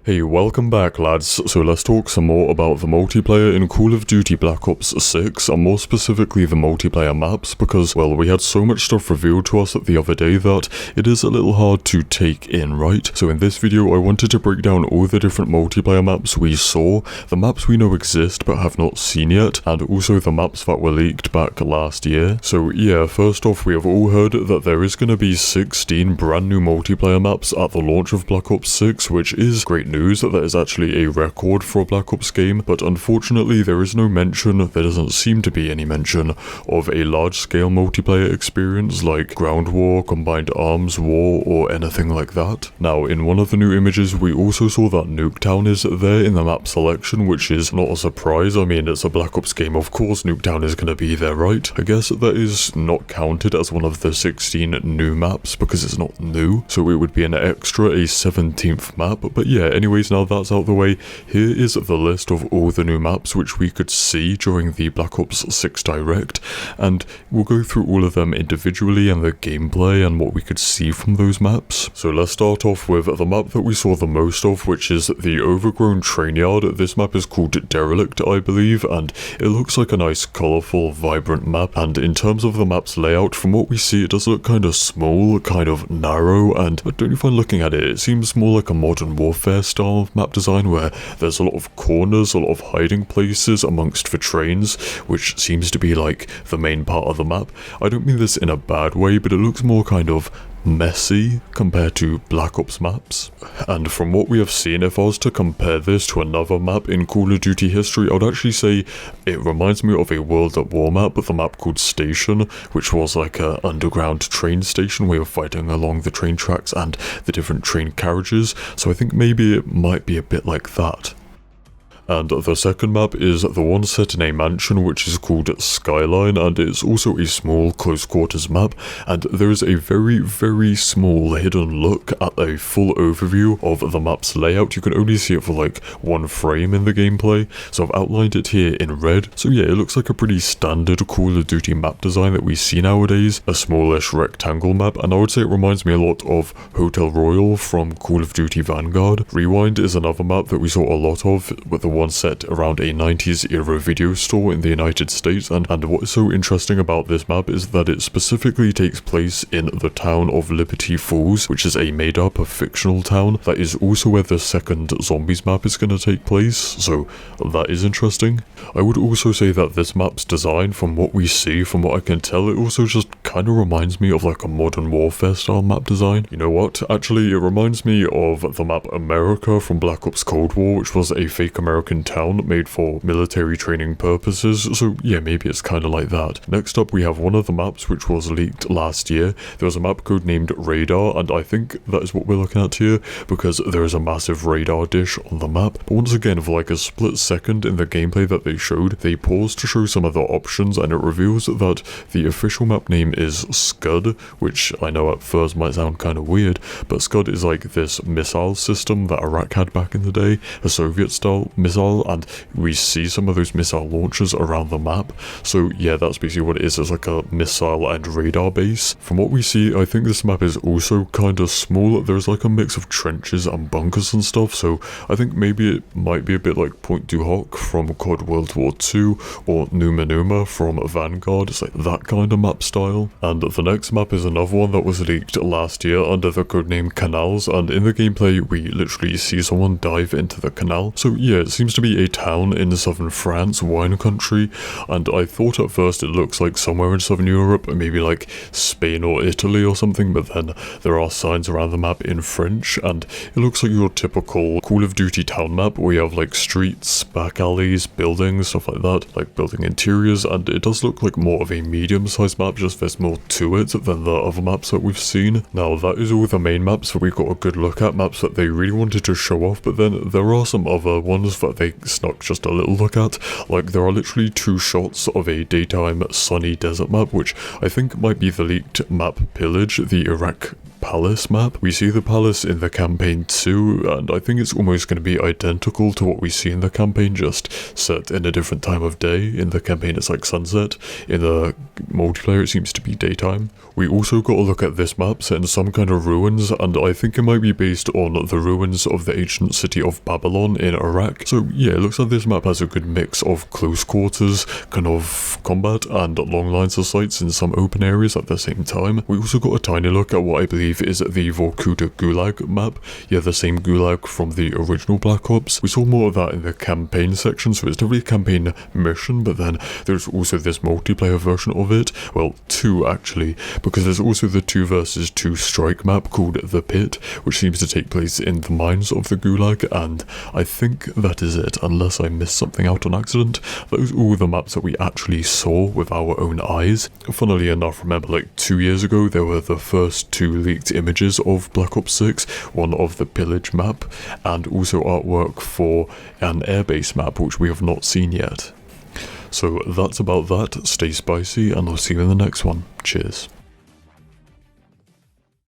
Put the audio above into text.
Hey, welcome back lads. So let's talk some more about the multiplayer in Call of Duty Black Ops 6, and more specifically the multiplayer maps, because, well, we had so much stuff revealed to us the other day that it is a little hard to take in, right? So in this video I wanted to break down all the different multiplayer maps we saw, the maps we know exist but have not seen yet, and also the maps that were leaked back last year. So yeah, first off, we have all heard that there is going to be 16 brand new multiplayer maps at the launch of Black Ops 6, which is great news. That is actually a record for a Black Ops game, but unfortunately there is no mention, there doesn't seem to be any mention, of a large-scale multiplayer experience like Ground War, Combined Arms War, or anything like that. Now, in one of the new images we also saw that Nuketown is there in the map selection, which is not a surprise. I mean, it's a Black Ops game, of course Nuketown is going to be there, right? I guess that is not counted as one of the 16 new maps because it's not new, so it would be an extra, a 17th map. But yeah, anyways, now that's out the way, here is the list of all the new maps which we could see during the Black Ops 6 Direct, and we'll go through all of them individually and the gameplay and what we could see from those maps. So let's start off with the map that we saw the most of, which is the overgrown train yard. This map is called Derelict, I believe, and it looks like a nice, colourful, vibrant map, and in terms of the map's layout, from what we see it does look kind of small, kind of narrow, and don't you find looking at it, it seems more like a Modern Warfare style of map design where there's a lot of corners, a lot of hiding places amongst the trains, which seems to be like the main part of the map. I don't mean this in a bad way, but it looks more kind of messy compared to Black Ops maps. And from what we have seen, if I was to compare this to another map in Call of Duty history, I would actually say it reminds me of a World at War map with a map called Station, which was like an underground train station where you're fighting along the train tracks and the different train carriages, so I think maybe it might be a bit like that. And the second map is the one set in a mansion which is called Skyline, and it's also a small close quarters map, and there is a very small hidden look at a full overview of the map's layout. You can only see it for like one frame in the gameplay, so I've outlined it here in red. So yeah, it looks like a pretty standard Call of Duty map design that we see nowadays, a smallish rectangle map, and I would say it reminds me a lot of Hotel Royal from Call of Duty Vanguard. Rewind is another map that we saw a lot of, with the one set around a 90s era video store in the United States, and what is so interesting about this map is that it specifically takes place in the town of Liberty Falls, which is a made up fictional town. That is also where the second Zombies map is going to take place, so that is interesting. I would also say that this map's design, from what we see, from what I can tell, it also just kind of reminds me of like a Modern Warfare style map design. You know what, actually it reminds me of the map America from Black Ops Cold War, which was a fake American town made for military training purposes, so yeah, maybe it's kind of like that. Next up we have one of the maps which was leaked last year. There was a map code named Radar, and I think that is what we're looking at here because there is a massive radar dish on the map. But once again, for like a split second in the gameplay that they showed, they paused to show some of the options, and it reveals that the official map name is Scud, which I know at first might sound kind of weird, but Scud is like this missile system that Iraq had back in the day, a Soviet style missile, and we see some of those missile launchers around the map. So yeah, that's basically what it is. It's like a missile and radar base. From what we see, I think this map is also kind of small. There's like a mix of trenches and bunkers and stuff, so I think maybe it might be a bit like Point du Hoc from COD World War II or Numa Numa from Vanguard. It's like that kind of map style. And the next map is another one that was leaked last year under the codename Canals, and in the gameplay we literally see someone dive into the canal. So yeah, it seems to be a town in southern France, wine country, and I thought at first it looks like somewhere in southern Europe, maybe like Spain or Italy or something, but then there are signs around the map in French, and it looks like your typical Call of Duty town map where you have like streets, back alleys, buildings, stuff like that, like building interiors, and it does look like more of a medium-sized map, just there's more to it than the other maps that we've seen. Now that is all the main maps that we got a good look at, maps that they really wanted to show off, but then there are some other ones that they snuck just a little look at. Like there are literally 2 shots of a daytime sunny desert map, which I think might be the leaked map Pillage, the Iraq Palace map. We see the palace in the campaign too, and I think it's almost going to be identical to what we see in the campaign, just set in a different time of day. In the campaign it's like sunset, in the multiplayer it seems to be daytime. We also got a look at this map set in some kind of ruins, and I think it might be based on the ruins of the ancient city of Babylon in Iraq. So yeah, it looks like this map has a good mix of close quarters, kind of combat, and long lines of sights in some open areas at the same time. We also got a tiny look at what I believe is the Vorkuta Gulag map. Yeah, the same Gulag from the original Black Ops. We saw more of that in the campaign section, so it's definitely a campaign mission, but then there's also this multiplayer version of it. Well, two actually, because there's also the 2 versus 2 strike map called The Pit, which seems to take place in the mines of the Gulag, and I think that is it, unless I missed something out on accident. Those are all the maps that we actually saw with our own eyes. Funnily enough, remember like 2 years ago, there were the first 2 leaked images of Black Ops 6, one of the pillage map, and also artwork for an airbase map, which we have not seen yet. So that's about that. Stay spicy, and I'll see you in the next one. Cheers.